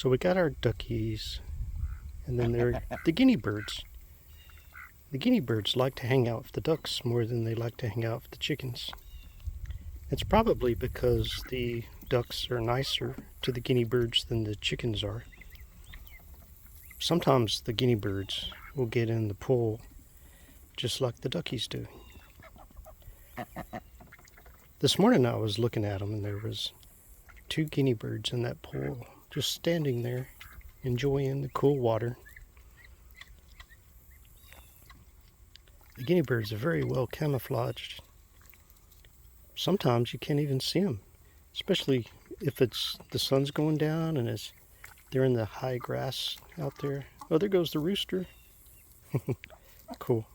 So we got our duckies, and then there are the guinea birds. The guinea birds like to hang out with the ducks more than they like to hang out with the chickens. It's probably because the ducks are nicer to the guinea birds than the chickens are. Sometimes the guinea birds will get in the pool just like the duckies do. This morning I was looking at them and there was 2 guinea birds in that pool just standing there enjoying the cool water. The guinea birds are very well camouflaged. Sometimes you can't even see them, especially if the sun's going down and they're in the high grass out there. Oh, there goes the rooster. Cool.